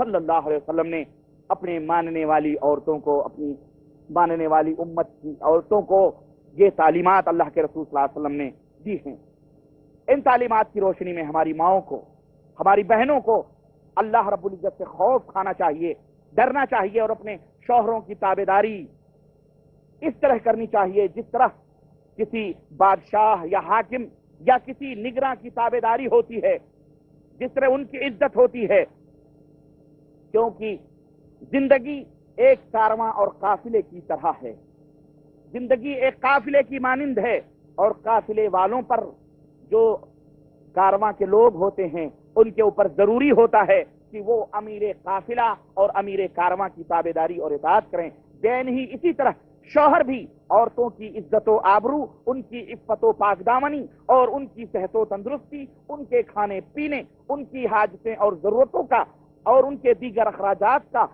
صلی اللہ علیہ وسلم نے اپنے ماننے والی عورتوں کو، اپنی ماننے والی امت کی عورتوں کو یہ تعلیمات اللہ کے رسول صلی اللہ علیہ وسلم نے دی ہیں۔ ان تعلیمات کی روشنی میں ہماری ماؤں کو، ہماری بہنوں کو اللہ رب العزت سے خوف کھانا چاہیے، ڈرنا چاہیے، اور اپنے شوہروں کی تابعداری اس طرح کرنی چاہیے جس طرح کسی بادشاہ یا حاکم یا کسی نگراں کی تابعداری ہوتی ہے، جس طرح ان کی عزت ہوتی ہے، کیونکہ زندگی ایک کارواں اور قافلے کی طرح ہے۔ زندگی ایک قافلے کی مانند ہے، اور قافلے والوں پر، جو کارواں کے لوگ ہوتے ہیں، ان کے اوپر ضروری ہوتا ہے کہ وہ امیر قافلہ اور امیر کارواں کی تابعداری اور اطاعت کریں۔ بین ہی اسی طرح شوہر بھی عورتوں کی عزت و آبرو، ان کی عفت و پاک دامنی اور ان کی صحت و تندرستی، ان کے کھانے پینے، ان کی حاجتیں اور ضرورتوں کا اور ان کے دیگر اخراجات کا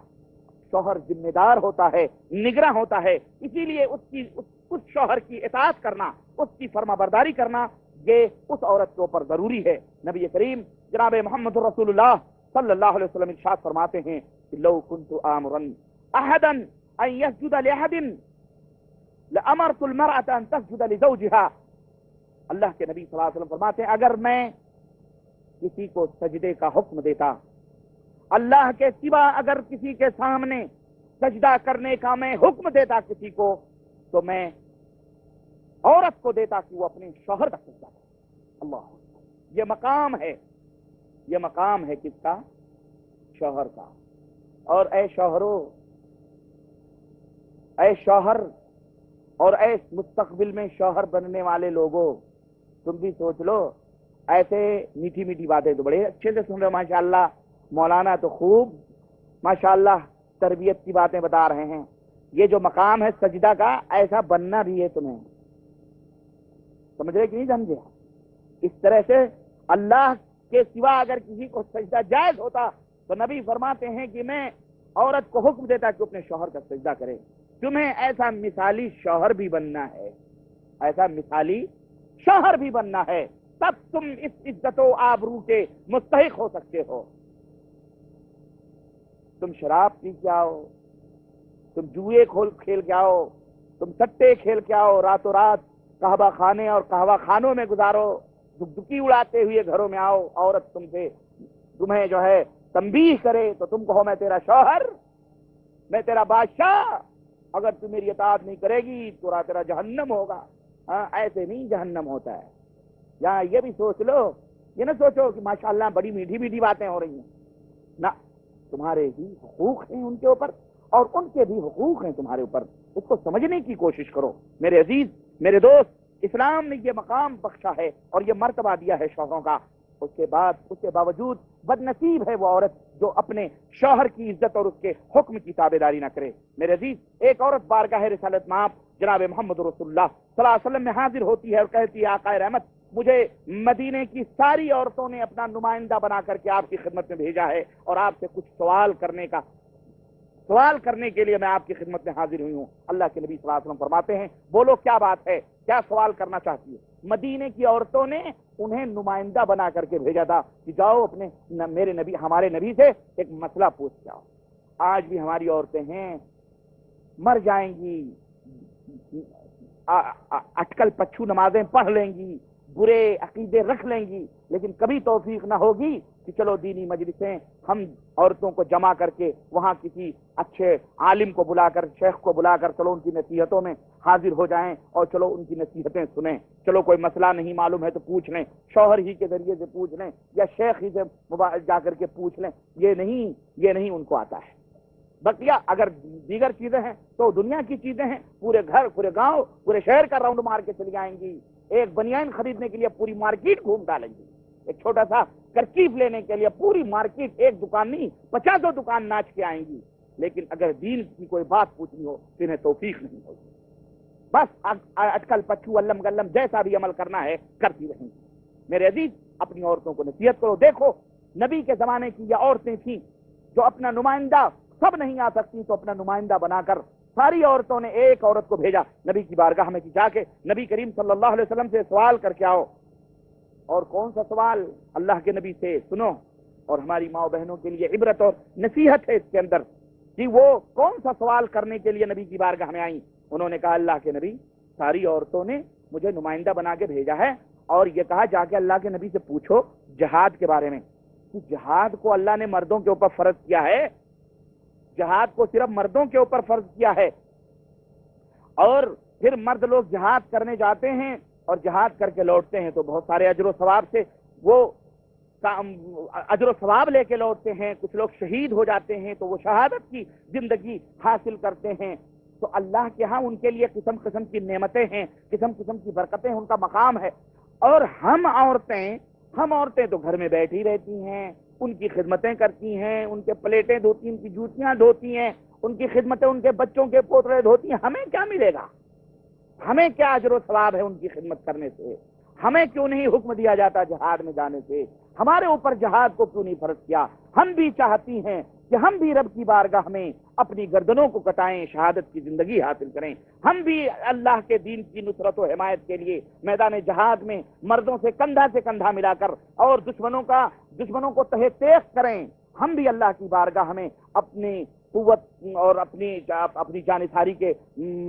شوہر ذمہ دار ہوتا ہے، نگراں ہوتا ہے۔ اسی لیے اس شوہر کی اطاعت کرنا، اس کی فرما برداری کرنا، یہ اس عورت کے اوپر ضروری ہے۔ نبی کریم جناب محمد رسول اللہ صلی اللہ علیہ وسلم ارشاد فرماتے ہیں کہ لو كنت آمرا احدا ان يسجد لاحد لامرت المرأة ان تسجد لزوجها۔ اللہ کے نبی صلی اللہ علیہ وسلم فرماتے ہیں اگر میں کسی کو سجدے کا حکم دیتا، اللہ کے سوا اگر کسی کے سامنے سجدہ کرنے کا میں حکم دیتا کسی کو، تو میں عورت کو دیتا کہ وہ اپنے شوہر کا سجدہ کرے۔ اللہ، یہ مقام ہے، یہ مقام ہے کس کا؟ شوہر کا۔ اور اے شوہرو، اے شوہر اور اے مستقبل میں شوہر بننے والے لوگوں، تم بھی سوچ لو، ایسے میٹھی میٹھی باتیں تو بڑے اچھے سے سن رہے ہو ماشاءاللہ، مولانا تو خوب ماشاءاللہ تربیت کی باتیں بتا رہے ہیں۔ یہ جو مقام ہے سجدہ کا، ایسا بننا بھی ہے تمہیں، سمجھ رہے کہ نہیں سمجھے؟ اس طرح سے اللہ کے سوا اگر کسی کو سجدہ جائز ہوتا تو نبی فرماتے ہیں کہ میں عورت کو حکم دیتا کہ اپنے شوہر کا سجدہ کرے۔ تمہیں ایسا مثالی شوہر بھی بننا ہے، ایسا مثالی شوہر بھی بننا ہے، تب تم اس عزت و آبرو کے مستحق ہو سکتے ہو۔ تم شراب پی کے آؤ، تم جوئے کھیل کے آؤ، تم سٹے کھیل کے آؤ، راتوں رات قہوہ خانے اور قہوہ خانوں میں گزارو، دکدکی اڑاتے ہوئے گھروں میں آؤ، عورت تمہیں جو ہے تنبیہ کرے تو تم کہو میں تیرا شوہر، میں تیرا بادشاہ، اگر تم میری اطاعت نہیں کرے گی تو تیرا جہنم ہوگا۔ ہاں، ایسے نہیں جہنم ہوتا ہے۔ یہاں یہ بھی سوچ لو، یہ نہ سوچو کہ ماشاءاللہ بڑی میٹھی میٹھی باتیں ہو رہی ہیں، نہ، تمہارے بھی حقوق ہیں ان کے اوپر اور ان کے بھی حقوق ہیں تمہارے اوپر، اس کو سمجھنے کی کوشش کرو۔ میرے عزیز، میرے دوست، اسلام نے یہ مقام بخشا ہے اور یہ مرتبہ دیا ہے شوہروں کا، اس کے باوجود بد نصیب ہے وہ عورت جو اپنے شوہر کی عزت اور اس کے حکم کی تابعداری نہ کرے۔ میرے عزیز، ایک عورت بارگاہ رسالت مآب جناب محمد رسول اللہ صلی اللہ علیہ وسلم میں حاضر ہوتی ہے اور کہتی ہے آقائے رحمت، مجھے مدینے کی ساری عورتوں نے اپنا نمائندہ بنا کر کے آپ کی خدمت میں بھیجا ہے اور آپ سے کچھ سوال کرنے کے لیے میں آپ کی خدمت میں حاضر ہوئی ہوں۔ اللہ کے نبی صلی اللہ علیہ وسلم فرماتے ہیں بولو کیا بات ہے، کیا سوال کرنا چاہتی ہے؟ مدینے کی عورتوں نے انہیں نمائندہ بنا کر کے بھیجا تھا کہ جاؤ ہمارے نبی سے ایک مسئلہ پوچھ کے آؤ۔ آج بھی ہماری عورتیں ہیں، مر جائیں گی، اٹکل پچھو نمازیں پڑھ لیں گی، برے عقیدے رکھ لیں گی، لیکن کبھی توفیق نہ ہوگی کہ چلو دینی مجلسیں ہم عورتوں کو جمع کر کے وہاں کسی اچھے عالم کو بلا کر، شیخ کو بلا کر چلو ان کی نصیحتوں میں حاضر ہو جائیں اور چلو ان کی نصیحتیں سنیں، چلو کوئی مسئلہ نہیں معلوم ہے تو پوچھ لیں، شوہر ہی کے ذریعے سے پوچھ لیں یا شیخ ہی سے جا کر کے پوچھ لیں۔ یہ نہیں ان کو آتا ہے۔ بقیہ اگر دیگر چیزیں ہیں تو دنیا کی چیزیں ہیں، پورے گھر، پورے گاؤں، پورے شہر کا راؤنڈ مار کے چلی آئیں گی، ایک بنیان خریدنے کے لیے پوری مارکیٹ گھوم ڈالیں گی، ایک چھوٹا سا کرچیف لینے کے لیے پوری مارکیٹ، ایک دکان نہیں 50 دکان ناچ کے آئیں گی، لیکن اگر دین کی کوئی بات پوچھنی ہو تو انہیں توفیق نہیں ہوگی، بس اٹکل پچھو علم گلم جیسا بھی عمل کرنا ہے کرتی رہیں گی۔ میرے عزیز، اپنی عورتوں کو نصیحت کرو۔ دیکھو نبی کے زمانے کی یہ عورتیں تھیں جو اپنا نمائندہ، سب نہیں آ سکتی تو اپنا نمائندہ بنا کر ساری عورتوں نے ایک عورت کو بھیجا نبی کی بارگاہ میں کہ جا کے نبی کریم صلی اللہ علیہ وسلم سے سوال کر کے آؤ۔ اور کون سا سوال؟ اللہ کے نبی سے سنو، اور ہماری ماں بہنوں کے لیے عبرت اور نصیحت ہے اس کے اندر کہ وہ کون سا سوال کرنے کے لیے نبی کی بارگاہ میں آئیں. انہوں نے کہا اللہ کے نبی ساری عورتوں نے مجھے نمائندہ بنا کے بھیجا ہے اور یہ کہا جا کے اللہ کے نبی سے پوچھو جہاد کے بارے میں کہ جہاد کو اللہ نے مردوں کے اوپر فرض کیا ہے, جہاد کو صرف مردوں کے اوپر فرض کیا ہے, اور پھر مرد لوگ جہاد کرنے جاتے ہیں اور جہاد کر کے لوٹتے ہیں تو بہت سارے اجر و ثواب سے وہ اجر و ثواب لے کے لوٹتے ہیں, کچھ لوگ شہید ہو جاتے ہیں تو وہ شہادت کی زندگی حاصل کرتے ہیں. تو اللہ کے ہاں ان کے لیے قسم قسم کی نعمتیں ہیں, قسم قسم کی برکتیں, ان کا مقام ہے. اور ہم عورتیں تو گھر میں بیٹھی رہتی ہیں, ان کی خدمتیں کرتی ہیں, ان کے پلیٹیں دھوتی ہیں, ان کی جوتیاں دھوتی ہیں, ان کی خدمتیں ان کے بچوں کے پوترے دھوتی ہیں. ہمیں کیا ملے گا؟ ہمیں کیا اجر و ثواب ہے ان کی خدمت کرنے سے؟ ہمیں کیوں نہیں حکم دیا جاتا جہاد میں جانے سے؟ ہمارے اوپر جہاد کو کیوں نہیں فرض کیا؟ ہم بھی چاہتی ہیں کہ ہم بھی رب کی بارگاہ میں اپنی گردنوں کو کٹائیں, شہادت کی زندگی حاصل کریں. ہم بھی اللہ کے دین کی نصرت و حمایت کے لیے میدان جہاد میں مردوں سے کندھا ملا کر اور دشمنوں کو تہے تیغ کریں. ہم بھی اللہ کی بارگاہ میں اپنی قوت اور اپنی جانثاری کے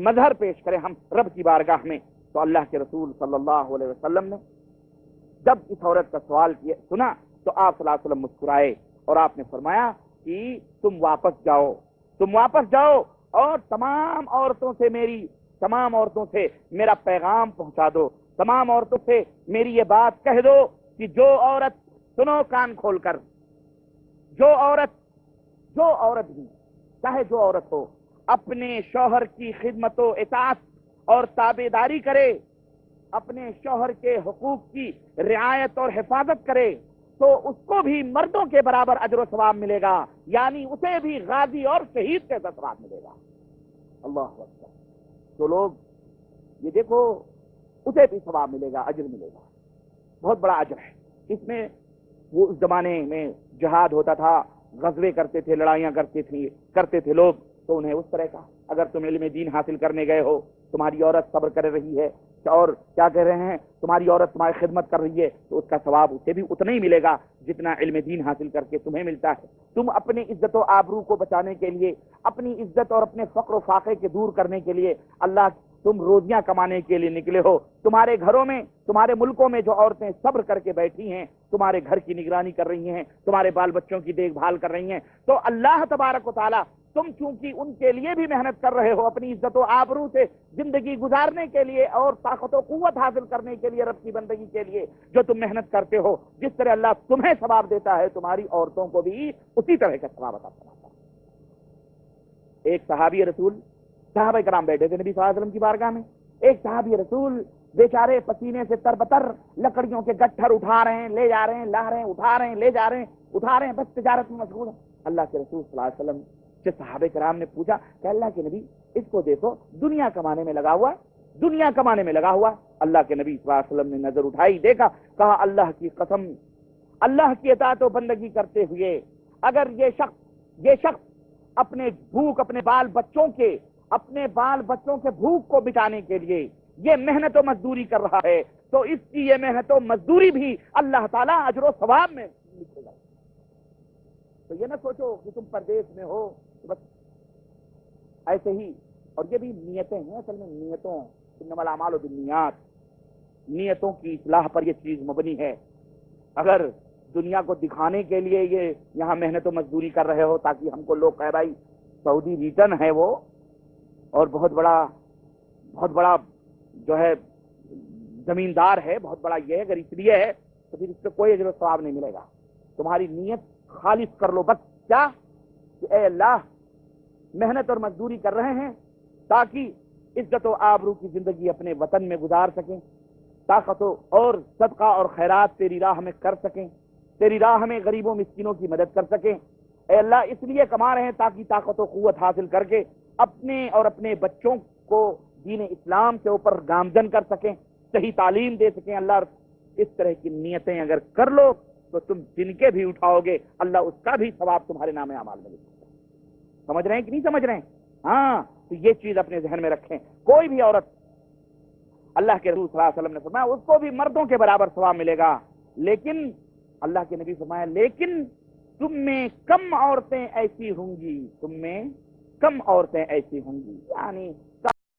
مظہر پیش کریں ہم رب کی بارگاہ میں. تو اللہ کے رسول صلی اللہ علیہ وسلم نے جب اس عورت کا سوال سنا تو آپ صلی اللہ علیہ وسلم مسکرائے اور آپ نے فرمایا کہ تم واپس جاؤ اور تمام عورتوں سے میرا پیغام پہنچا دو, تمام عورتوں سے میری یہ بات کہہ دو کہ جو عورت, سنو کان کھول کر, جو عورت بھی چاہے جو عورت ہو اپنے شوہر کی خدمت و اطاعت اور تابعداری کرے, اپنے شوہر کے حقوق کی رعایت اور حفاظت کرے تو اس کو بھی مردوں کے برابر اجر و ثواب ملے گا, یعنی اسے بھی غازی اور شہید کے ثواب ملے گا. اللہ اکبر. تو لوگ یہ دیکھو اسے بھی ثواب ملے گا, اجر ملے گا, بہت بڑا اجر ہے اس میں. وہ اس زمانے میں جہاد ہوتا تھا, غزوے کرتے تھے, لڑائیاں کرتے تھے لوگ, تو انہیں اس طرح کا اگر تم علم دین حاصل کرنے گئے ہو, تمہاری عورت صبر کر رہی ہے اور کیا کہہ رہے ہیں, تمہاری عورت تمہاری خدمت کر رہی ہے, تو اس کا ثواب اسے بھی اتنا ہی ملے گا جتنا علم دین حاصل کر کے تمہیں ملتا ہے. تم اپنی عزت و آبرو کو بچانے کے لیے, اپنی عزت اور اپنے فقر و فاقے کے دور کرنے کے لیے تم روزیاں کمانے کے لیے نکلے ہو. تمہارے گھروں میں, تمہارے ملکوں میں جو عورتیں صبر کر کے بیٹھی ہیں, تمہارے گھر کی نگرانی کر رہی ہیں, تمہارے بال بچوں کی دیکھ بھال کر رہی ہیں, تو اللہ تبارک و تعالیٰ تم چونکہ ان کے لیے بھی محنت کر رہے ہو, اپنی عزت و آبرو سے زندگی گزارنے کے لیے اور طاقت و قوت حاصل کرنے کے لیے, رب کی بندگی کے لیے جو تم محنت کرتے ہو, جس طرح اللہ تمہیں ثواب دیتا ہے تمہاری عورتوں کو بھی اسی طرح کا ثواب عطا فرماتا ہے. ایک صحابی رسول, صحابہ کرام بیٹھے تھے نبی صلی اللہ علیہ وسلم کی بارگاہ میں. ایک صحابی رسول بیچارے پسینے سے تربتر لکڑیوں کے گٹھر اٹھا رہے ہیں, لے جا رہے ہیں, لا رہے ہیں, اٹھا رہے ہیں, لے جا رہے ہیں, اٹھا رہے ہیں, بس تجارت میں مشغول ہیں. اللہ کے رسول صلی اللہ علیہ وسلم سے صحابہ کرام نے پوچھا کہ اللہ کے نبی اس کو دیکھو دنیا کمانے میں لگا ہوا ہے. اللہ کے نبی صلی اللہ علیہ وسلم نے نظر اٹھائی, دیکھا, کہا اللہ کی قسم, اللہ کی اطاعت و بندگی کرتے ہوئے اگر یہ شخص اپنے بال بچوں کے بھوک کو مٹانے کے لیے یہ محنت و مزدوری کر رہا ہے تو اس کی یہ محنت و مزدوری بھی اللہ تعالیٰ اجر و ثواب میں لکھے گا. تو یہ نہ سوچو کہ تم پردیس میں ہو بس ایسے ہی. اور یہ بھی نیتیں ہیں, اصل میں نیتوں, انما الاعمال بالنیات, نیتوں کی اصلاح پر یہ چیز مبنی ہے. اگر دنیا کو دکھانے کے لیے یہ یہاں محنت و مزدوری کر رہے ہو تاکہ ہم کو لوگ کہہ بھائی سعودی ریٹرن ہے وہ, اور بہت بڑا جو ہے زمیندار ہے, بہت بڑا یہ ہے, اگر اس لیے ہے تو پھر اس پہ کوئی اجر و ثواب نہیں ملے گا. تمہاری نیت خالص کر لو بس. کیا کہ اے اللہ محنت اور مزدوری کر رہے ہیں تاکہ عزت و آبرو کی زندگی اپنے وطن میں گزار سکیں, طاقت اور صدقہ اور خیرات تیری راہ میں کر سکیں, تیری راہ میں غریبوں مسکینوں کی مدد کر سکیں. اے اللہ اس لیے کما رہے ہیں تاکہ طاقت و قوت حاصل کر کے اپنے اور اپنے بچوں کو دین اسلام کے اوپر گامزن کر سکیں, صحیح تعلیم دے سکیں. اللہ اس طرح کی نیتیں اگر کر لو تو تم جن کے بھی اٹھاؤ گے اللہ اس کا بھی ثواب تمہارے نام اعمال میں لکھے گا. سمجھ رہے ہیں کہ نہیں سمجھ رہے ہیں؟ ہاں, تو یہ چیز اپنے ذہن میں رکھیں. کوئی بھی عورت, اللہ کے رسول صلی اللہ علیہ وسلم نے فرمایا اس کو بھی مردوں کے برابر ثواب ملے گا, لیکن اللہ کے نبی فرمایا لیکن تم میں کم عورتیں ایسی ہوں گی، تم میں کم عورتیں ایسی ہوں گی، یعنی